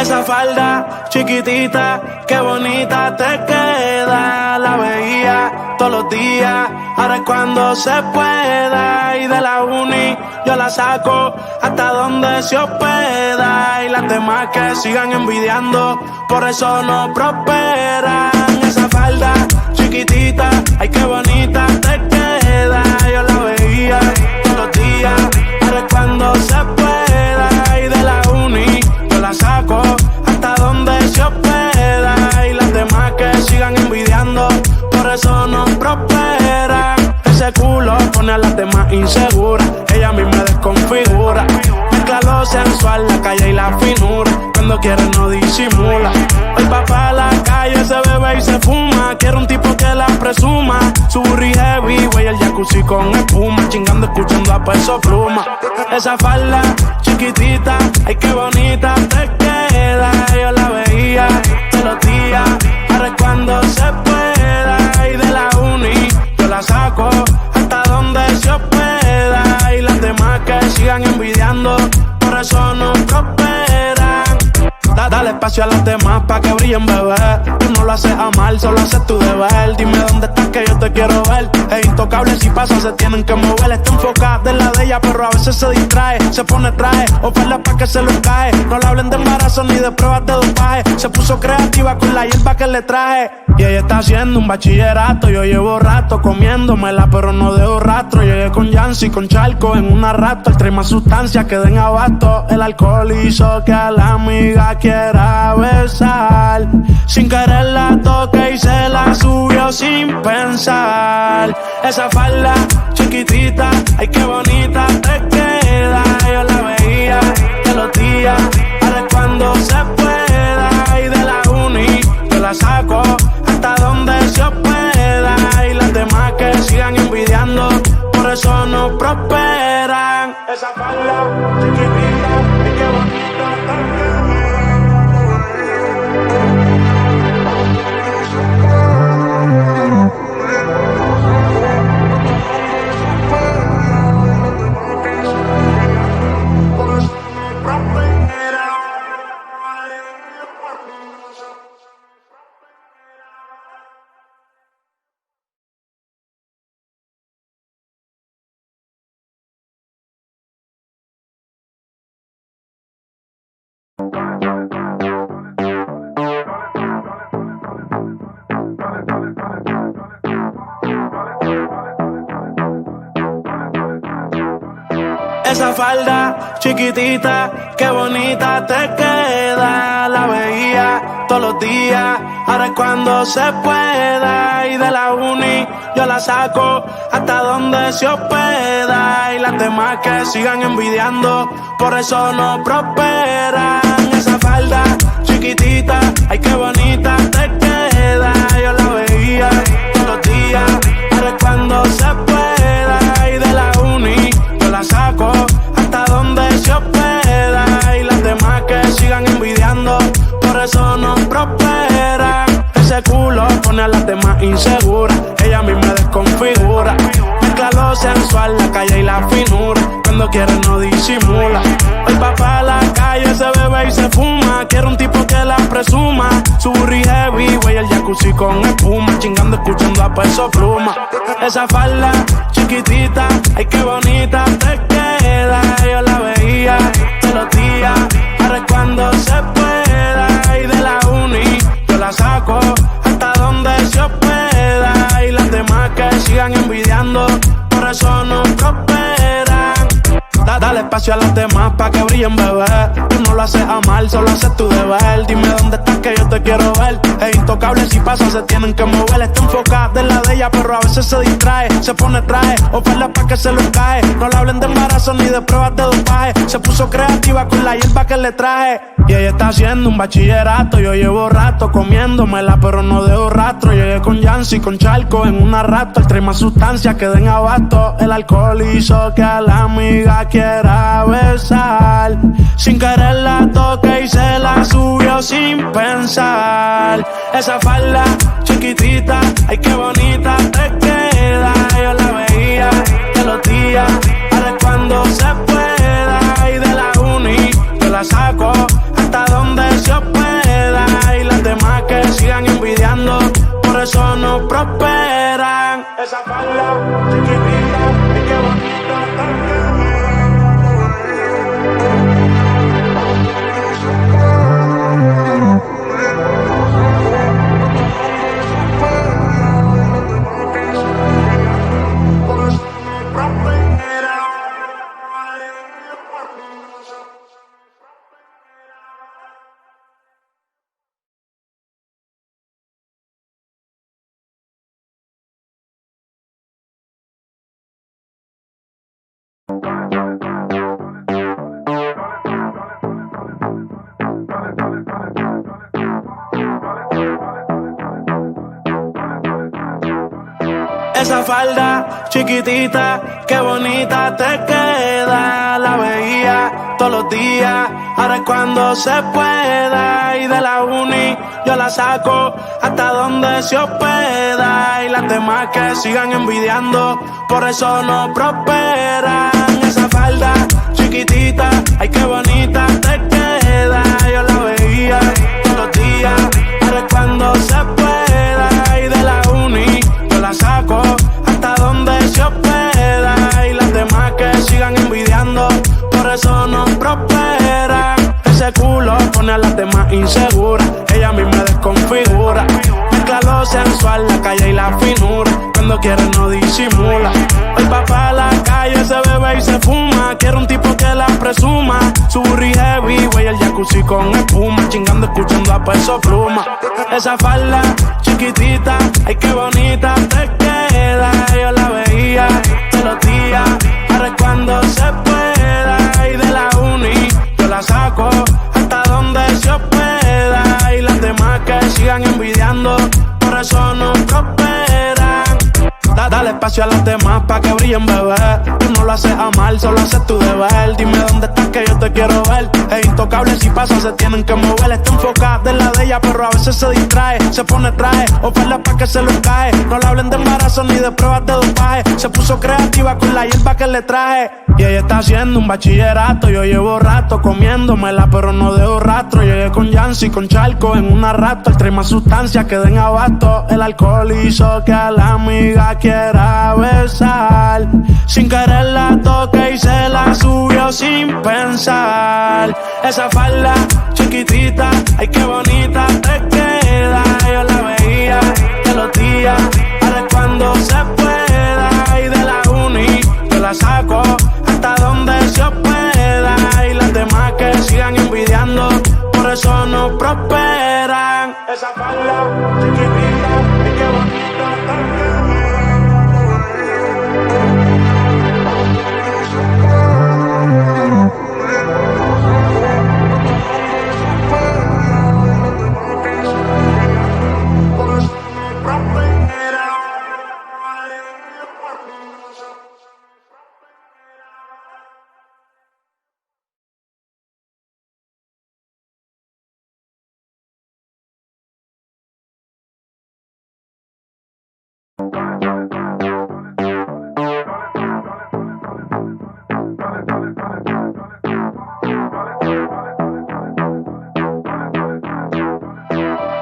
Esa falda chiquitita, qué bonita te queda. La veía todos los días, ahora es cuando se pueda. Y de la uni yo la saco hasta donde se hospeda. Y las demás que sigan envidiando, por eso no prosperan. Esa falda chiquitita, ay qué bonita te queda. Yo la veía todos los días, ahora es cuando se pueda. Y de la uni yo la saco hasta donde se hospeda. Y las demás que sigan envidiando, por eso no prosperan. Ese culo pone a las demás inseguras, ella misma desconfigura. Mezcla lo sensual, la calle y la finura, cuando quiere no disimula. Hoy va pa' la calle, se bebe y se fuma. Quiere un tipo que la presuma. Su burri heavy, güey, el jacuzzi con espuma. Chingando, escuchando a Peso Pluma. Esa falda chiquitita, ay qué bonita te queda. Yo la veía todos los días, ahora es cuando se pueda. Y de la uni yo la saco hasta donde se hospeda. Y las demás que sigan envidiando, por eso no prosperan. Dale espacio a las demás pa' que brillen, bebé. Tú no lo haces a mal, solo haces tu deber. Dime dónde estás que yo te quiero ver. Es intocable, si pasa se tienen que mover. Está enfocada en la de ella, pero a veces se distrae. Se pone traje, oferta pa' que se lo cae. No le hablen de embarazo ni de pruebas de dopaje. Se puso creativa con la hierba que le traje. Y ella está haciendo un bachillerato. Yo llevo rato comiéndomela, pero no dejo rastro. Llegué con Yancy, con Charco en una rato. El trae más sustancias que den abasto. El alcohol hizo que a la amiga quiera besar. Sin querer la toqué y se la subió sin pensar. Esa falda chiquitita, ay qué bonita te queda. Yo la veía todos los días, ahora es cuando se pueda. Y de la uni yo la saco hasta donde se hospeda. Y las demás que sigan envidiando, por eso no prosperan. Esa falda chiquitita, ay qué bonita te queda. Esa falda chiquitita, qué bonita te queda. La veía todos los días, ahora es cuando se pueda. Y de la uni yo la saco hasta donde se hospeda. Y las demás que sigan envidiando, por eso no prosperan. Esa falda chiquitita, ay qué bonita te queda. Yo la veía todos los días, ahora es cuando se pueda. Y de la uni yo la saco hasta donde se hospeda. Y las demás que sigan envidiando, por eso no prosperan. Ese culo pone a las demás inseguras, ella misma desconfigura. Mezcla lo sensual, la calle y la finura, cuando quiere no disimula. Hoy va pa' la calle, se bebe y se fuma. Quiere un tipo que la presuma. Su burri heavy, güey, el jacuzzi con espuma. Chingando, escuchando a Peso Pluma. Esa falda chiquitita, ay qué bonita te queda. Yo la veía todos los días, ahora es cuando se pueda. Y de la uni yo la saco hasta donde se hospeda. Y las demás que sigan envidiando, por eso no prosperan. Dale espacio a las demás pa' que brillen, bebé. Tú no lo haces a mal, solo haces tu deber. Dime dónde estás que yo te quiero ver. Es intocable, si pasa se tienen que mover. Está enfocada en la de ella, pero a veces se distrae. Se pone traje, oferta pa' que se lo cae. No le hablen de embarazo ni de pruebas de dopaje. Se puso creativa con la hierba que le traje. Y ella está haciendo un bachillerato. Yo llevo rato comiéndomela, pero no dejo rastro. Llegué con Yancy, con Charco en una rato. El trae más sustancias que den abasto. El alcohol hizo que a la amiga quiera besar. Sin querer la toqué y se la subió sin pensar. Esa falda chiquitita, ay qué bonita te queda. Yo la veía todos los días, ahora es cuando se pueda. Y de la uni yo la saco hasta donde se eso no prosperan. Esa falda chiquitita, ay qué bonita está. Esa falda chiquitita, qué bonita te queda. La veía todos los días, ahora es cuando se pueda. Y de la uni yo la saco hasta donde se hospeda. Y las demás que sigan envidiando, por eso no prosperan. Esa falda chiquitita, ay qué bonita te queda. Yo la veía todos los días, ahora es cuando se pueda. Y de la uni yo la saco hasta donde se hospeda. Y las demás que sigan envidiando, por eso no prosperan. Ese culo pone a las demás inseguras, ella misma desconfigura. Mezcla lo sensual, la calle y la finura, cuando quiere no disimula. Hoy va pa' la calle, se bebe y se fuma, quiere un tipo que la presuma. Su burri heavy, güey, el jacuzzi con espuma, chingando escuchando a Peso Pluma. Esa falda chiquitita, ay qué bonita te queda. Yo la veía todos los días, ahora es cuando se pueda. Y de la uni yo la saco hasta donde se hospeda. Y las demás que sigan envidiando, por eso no prosperan. Dale espacio a las demás pa' que brillen, bebé. Tú no lo haces a mal, solo haces tu deber. Dime dónde estás que yo te quiero ver. Es intocable, si pasa se tienen que mover. Está enfocada en la de ella, pero a veces se distrae. Se pone traje, oferta pa' que se lo cae. No le hablen de embarazo ni de pruebas de dopaje. Se puso creativa con la hierba que le traje. Y ella está haciendo un bachillerato. Yo llevo rato comiéndomela, pero no dejo rastro. Llegué con Yancy, con Charco en una rato. Trae más sustancias que den abasto. El alcohol hizo que a la amiga quiera besar. Sin querer la toqué y se la subió sin pensar. Esa falda chiquitita, ay qué bonita te queda. Yo la veía todos los días, ahora es cuando se pueda. Y de la uni yo la saco hasta donde se hospeda. Y las demás que sigan envidiando, por eso no prosperan. Esa falda chiquitita, ay qué bonita te queda.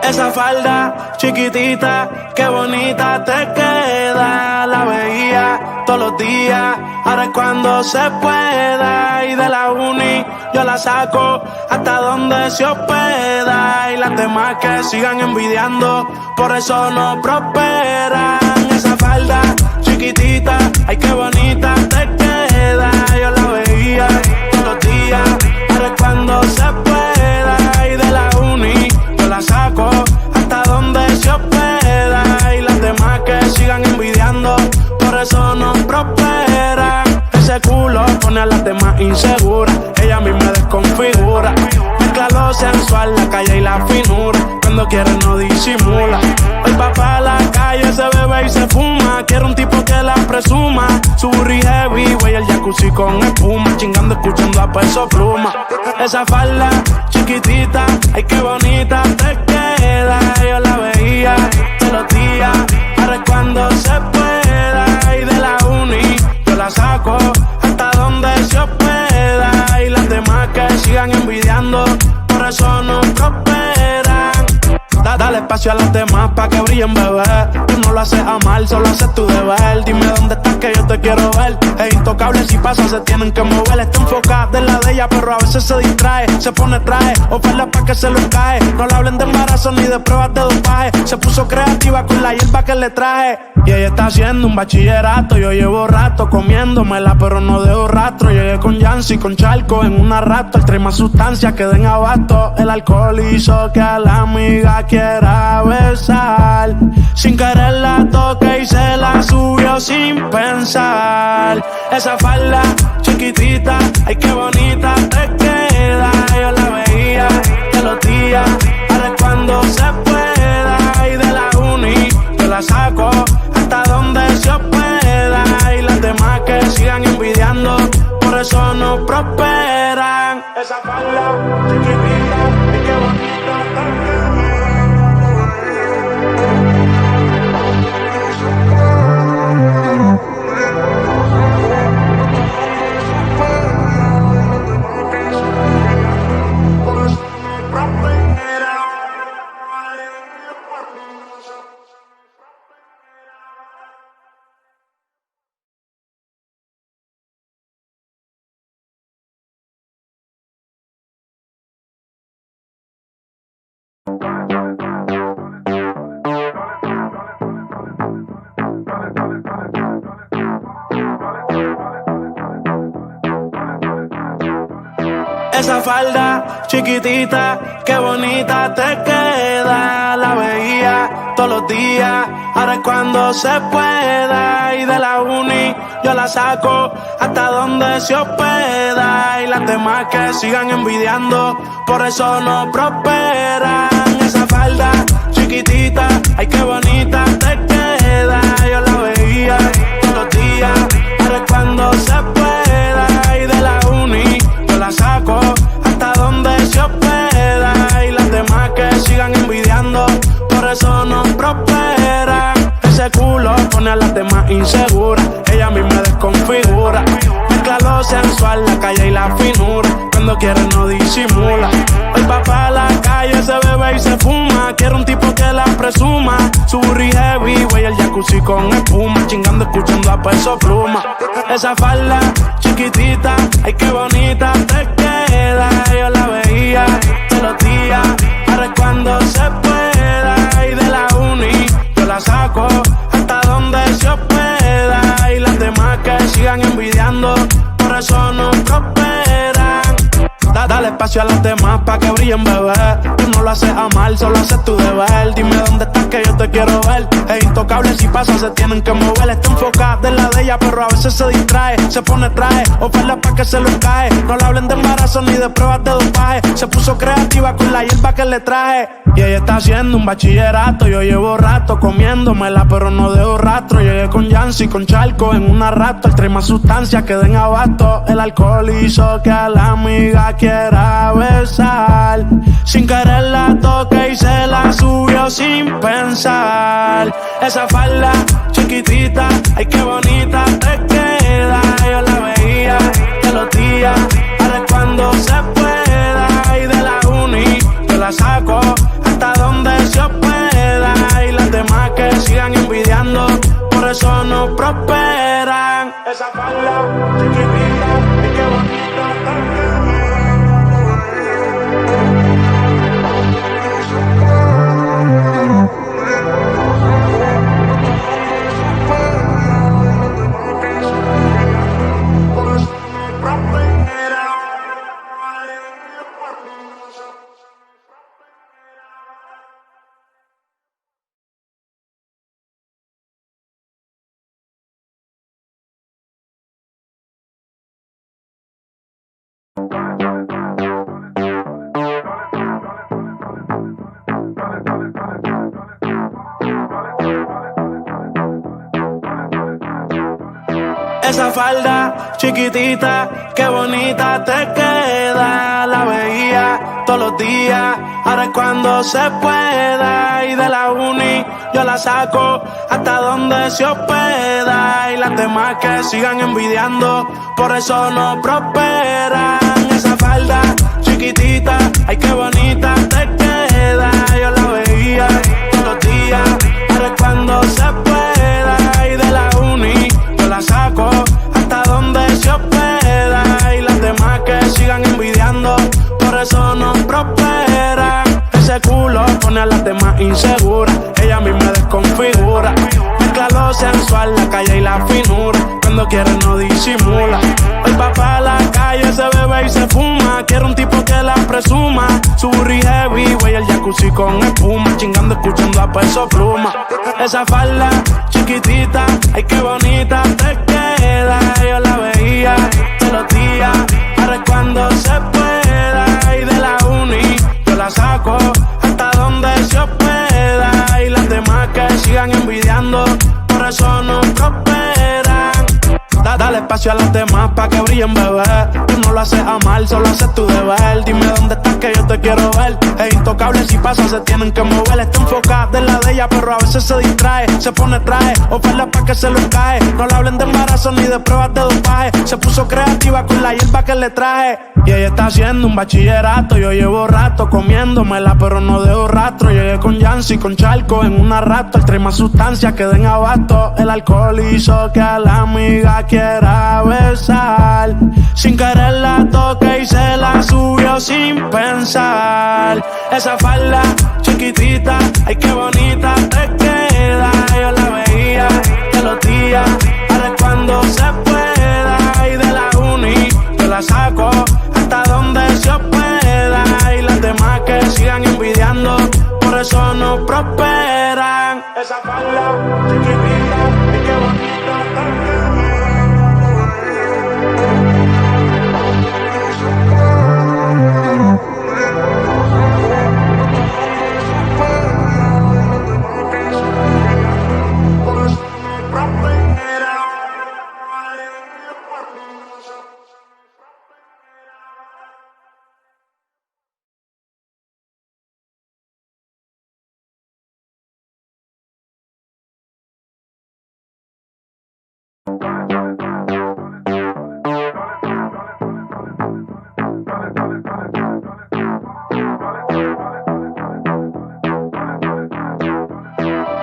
Esa falda chiquitita, qué bonita te queda. La veía todos los días, ahora es cuando se pueda. Y de la uni yo la saco hasta donde se hospeda. Y las demás que sigan envidiando, por eso no prosperan. Esa falda chiquitita, ay qué bonita te queda. Yo la veía todos los días, ahora es cuando se pueda. Y de la uni yo la saco hasta donde se hospeda. Y las demás que sigan envidiando, por eso no prosperan. Ese culo pone a las demás inseguras, ella misma desconfigura. Mezcla lo sensual, la calle y la finura, cuando quiere no disimula. Hoy va pa' la calle, se bebe y se fuma, quiere un tipo que la presuma. Su burri heavy, güey, el jacuzzi con espuma, chingando escuchando a Peso Pluma. Esa falda chiquitita, ay qué bonita te queda. Yo la veía todos los días, ahora es cuando se pueda. Y de la uni yo la saco hasta donde se hospeda. Y las demás que sigan envidiando, por eso no prosperan. Dale espacio a las demás pa' que brillen, bebé. Tú no lo haces a mal, solo haces tu deber. Dime dónde estás que yo te quiero ver. Es intocable, si pasa se tienen que mover. Está enfocada en la de ella, pero a veces se distrae. Se pone traje, oferta pa' que se lo cae. No le hablen de embarazo ni de pruebas de dopaje. Se puso creativa con la hierba que le traje. Y ella está haciendo un bachillerato. Yo llevo rato comiéndomela, pero no dejo rastro. Llegué con Yancy, con Charco en una rato. El trae más sustancias que den abasto. El alcohol hizo que a la amiga quiera besar. Sin querer la toqué y se la subió sin pensar. Esa falda chiquitita, ay qué bonita te queda. Yo la veía de los días, ahora es cuando se pueda. Y de la uni yo la saco hasta donde se pueda. Y las demás que sigan envidiando, por eso no prosperan. Esa falda chiquitita, ay qué bonita te queda. Esa falda chiquitita, qué bonita te queda. La veía todos los días, ahora es cuando se pueda. Y de la uni yo la saco hasta donde se hospeda. Y las demás que sigan envidiando, por eso no prosperan. Esa falda chiquitita, ay qué bonita te queda. Yo la veía todos los días, ahora es cuando se pueda. Y de la uni yo la saco hasta donde se hospeda. Y las demás que sigan envidiando, por eso no prosperan. Ese culo pone a las demás inseguras, ella misma desconfigura. Mezcla lo sensual, la calle y la finura. Cuando quiere no disimula. Hoy va pa' la calle, se bebe y se fuma. Quiere un tipo que la presuma. Su burri heavy, güey, el jacuzzi con espuma. Chingando, escuchando a Peso Pluma. Esa falda chiquitita, ay qué bonita te queda. Yo la veía todos los días, ahora es cuando se pueda. Y de la uni yo la saco hasta donde se hospeda. Y las demás que sigan envidiando, por eso no prosperan. Dale espacio a las demás pa' que brillen, bebé. Tú no lo haces a mal, solo haces tu deber. Dime dónde estás que yo te quiero ver. Es intocable, si pasa se tienen que mover. Está enfocada en la de ella, pero a veces se distrae. Se pone traje, oferta pa' que se lo cae. No le hablen de embarazo ni de pruebas de dopaje. Se puso creativa con la hierba que le traje. Y ella está haciendo un bachillerato. Yo llevo rato comiéndomela, pero no dejo rastro. Llegué con Yancy, con Charco en una rato. El trae más sustancias que den abasto. El alcohol hizo que a la amiga quiera besar. Sin querer la toqué y se la subió sin pensar. Esa falda chiquitita, ay qué bonita te queda. Yo la veía todos los días, ahora es cuando se pueda. Y de la uni yo la saco hasta donde se hospeda. Y las demás que sigan envidiando, por eso no prosperan. Esa falda chiquitita, ay qué bonita te queda. Esa falda chiquitita, qué bonita te queda. La veía todos los días, ahora es cuando se pueda. Y de la uni yo la saco hasta donde se hospeda. Y las demás que sigan envidiando, por eso no prosperan. Esa falda chiquitita, ay qué bonita te queda. Yo la veía sensual, la calle y la finura. Cuando quiere no disimula. Hoy va pa' la calle, se bebe y se fuma. Quiere un tipo que la presuma. Su burri heavy, güey, el jacuzzi con espuma. Chingando, escuchando a Peso Pluma. Esa falda chiquitita, ay qué bonita te queda. Yo la veía todos los días, ahora es cuando se pueda. Y de la uni yo la saco hasta donde se hospeda. Y las demás que sigan envidiando, por eso no prosperan. Dale espacio a las demás pa' que brillen, bebé. Tú no lo haces a mal, solo haces tu deber. Dime dónde estás que yo te quiero ver. Es intocable, si pasa se tienen que mover. Está enfocada en la de ella, pero a veces se distrae. Se pone traje, oferta pa' que se lo cae. No le hablen de embarazo ni de pruebas de dopaje. Se puso creativa con la hierba que le traje. Y ella está haciendo un bachillerato. Yo llevo rato comiéndomela, pero no dejo rastro. Llegué con Yancy, con Charco en una rato. Trae más sustancias que den abasto. El alcohol hizo que a la amiga quiera besar. Sin querer la toqué y se la subió sin pensar. Esa falda chiquitita, ay qué bonita te queda. Yo la veía todos los días, ahora es cuando se pueda. Y de la uni yo la saco hasta donde se hospeda. Y las demás que sigan envidiando, por eso no prosperan. Esa falda chiquitita, ay qué bonita te queda.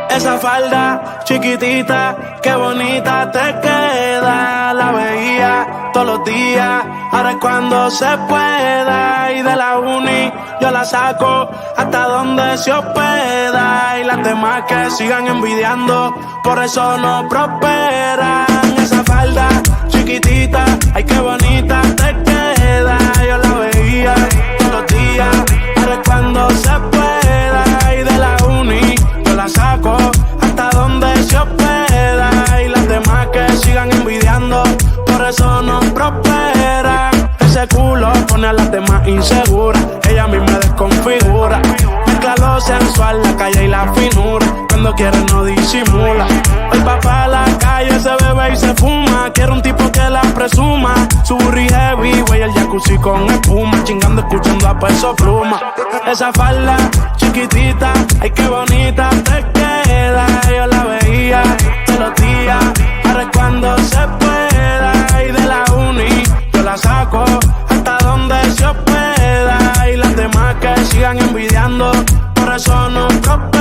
Esa falda chiquitita, qué bonita te queda. La veía todos los días, ahora es cuando se pueda. Y de la uni yo la saco hasta donde se hospeda. Y las demás que sigan envidiando, por eso no prosperan. Esa falda chiquitita, ay qué bonita te queda. Yo la veía todos los días, ahora es cuando se pueda. Y de la uni yo la saco hasta donde se hospeda. Y las demás que sigan envidiando, por eso no prosperan. Ese culo pone a las demás inseguras, ella misma desconfigura. Mezcla lo sensual, la calle y la finura. Cuando quiere no disimula. Hoy va pa' la calle, se bebe y se fuma. Quiere un tipo que la presuma. Su burri heavy, güey, el jacuzzi con espuma. Chingando, escuchando a Peso Pluma. Esa falda chiquitita, ay qué bonita te queda. Yo la veía todos los días, ahora es cuando se pueda. Y de la uni yo la saco hasta donde se hospeda. Y las demás que sigan envidiando, por eso no prosperan.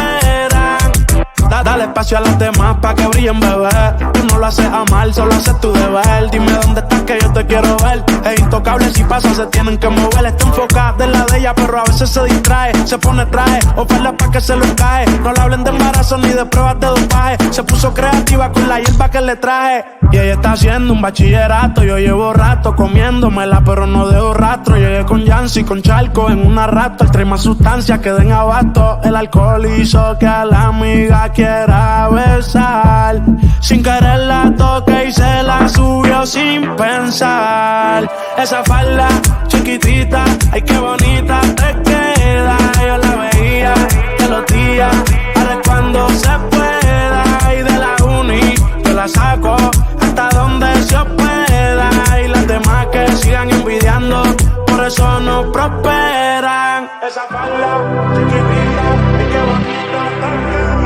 Dale espacio a las demás pa' que brillen, bebé. Tú no lo haces a mal, solo haces tu deber. Dime dónde estás que yo te quiero ver. Es intocable, si pasa se tienen que mover. Está enfocada en la de ella, pero a veces se distrae. Se pone traje, oferta pa' que se lo cae. No le hablen de embarazo ni de pruebas de dopaje. Se puso creativa con la hierba que le traje. Y ella está haciendo un bachillerato. Yo llevo rato comiéndomela, pero no dejo rastro. Llegué con Yancy, con Charco en una rato. Trae más sustancias que den abasto. El alcohol hizo que a la amiga quiera besar. Sin querer la toqué y se la subió sin pensar. Esa falda chiquitita, ay qué bonita te queda. Yo la veía todos los días, ahora es cuando se pueda. Y de la uni yo la saco hasta donde se hospeda. Y las demás que sigan envidiando, por eso no prosperan. Esa falda chiquitita, ay qué bonita te queda.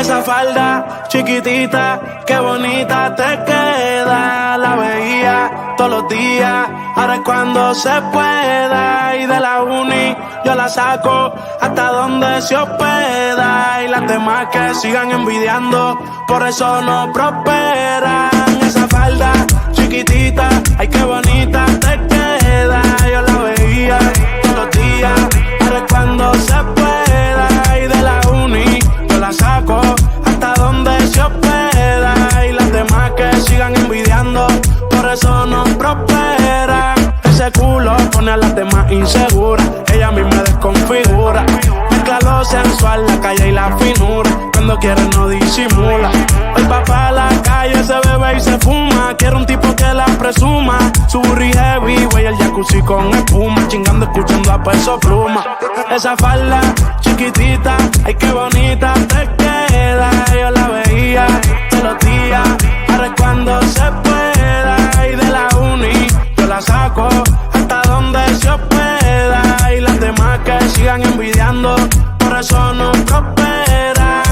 Esa falda chiquitita, qué bonita te queda. La veía todos los días, ahora es cuando se pueda. Y de la uni yo la saco hasta donde se hospeda. Y las demás que sigan envidiando, por eso no prosperan. Esa falda chiquitita, ay qué bonita te queda. Yo la veía todos los días, ahora es cuando se pueda. Y de la uni yo la saco hasta donde se hospeda. Y las demás que sigan envidiando, por eso no prosperan. Ese culo pone a las demás inseguras, ella misma desconfigura. Mezcla lo sensual, la calle y la finura, cuando quiere no disimula. El papá a la calle se bebe y se fuma, quiere un tipo que la presuma. Su burri heavy, güey, el jacuzzi con espuma, chingando escuchando a Peso Pluma. Esa falda chiquitita, ay qué bonita te queda. Yo la veía todos los días, ahora es cuando se pueda. Y de la uni yo la saco hasta donde se hospeda. Y las demás que sigan envidiando, por eso no prosperan.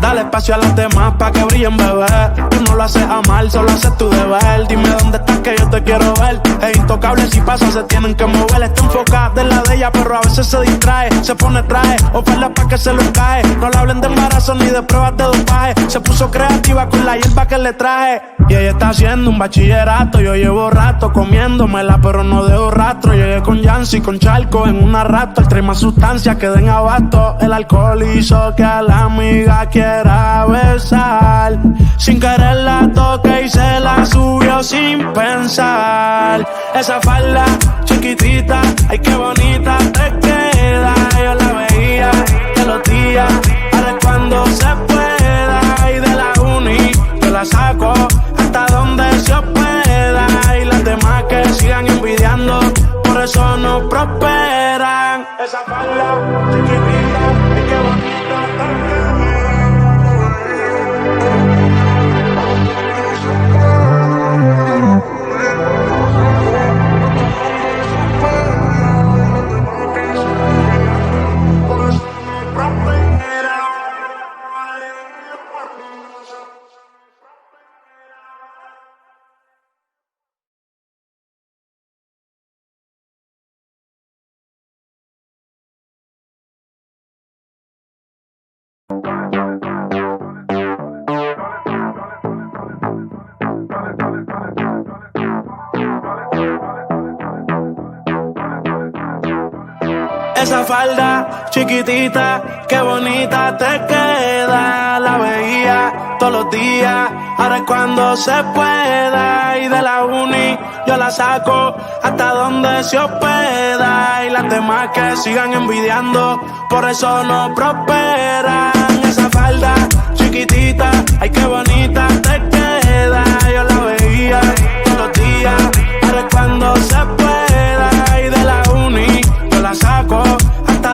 Dale espacio a las demás pa' que brillen, bebé. Tú no lo haces a mal, solo haces tu deber. Dime dónde estás que yo te quiero ver. Es intocable, si pasa se tienen que mover. Está enfocada en la de ella, pero a veces se distrae. Se pone traje, oferta pa' que se lo cae. No le hablen de embarazo ni de pruebas de dopaje. Se puso creativa con la hierba que le traje. Y ella está haciendo un bachillerato. Yo llevo rato comiéndomela, pero no dejo rastro. Llegué con Yancy, con Charco en una rato. Trae más sustancias que den abasto. El alcohol hizo que a la amiga quiera besar. Sin querer la toqué y se la subió sin pensar. Esa falda chiquitita, ay qué bonita te queda. Yo la veía todos los días, ahora es cuando se pueda. Y de la uni yo la saco hasta donde se hospeda. Y las demás que sigan envidiando, por eso no prosperan. Esa falda chiquitita, ay qué bonita te queda. Esa falda chiquitita, qué bonita te queda. La veía todos los días, ahora es cuando se pueda. Y de la uni yo la saco hasta donde se hospeda. Y las demás que sigan envidiando, por eso no prosperan. Esa falda chiquitita, ay qué bonita te queda. Yo la veía todos los días, ahora es cuando se pueda. Y de la uni yo la saco hasta.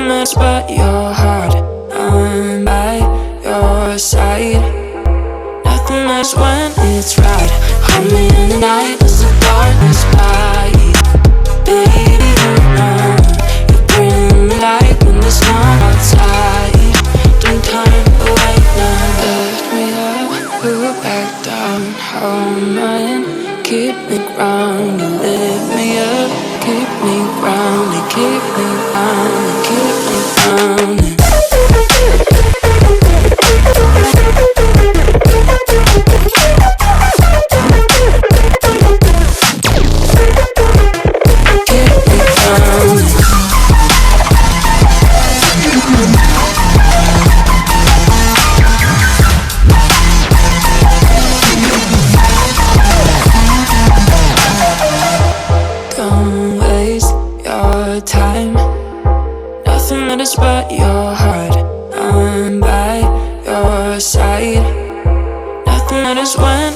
Nothing matters but your heart. I'm by your side. Nothing matters when it's right. Hold me in the night as the darkness flies. Baby, you know you bring me light when the sun outside. Don't turn away now. Lift me up, put back down. Hold my hand, keep me grounded. Lift me up, keep me grounded. Keep me grounded, keep me grounded. Don't waste your time. Nothing matters but your heart. I'm by your side. Nothing matters when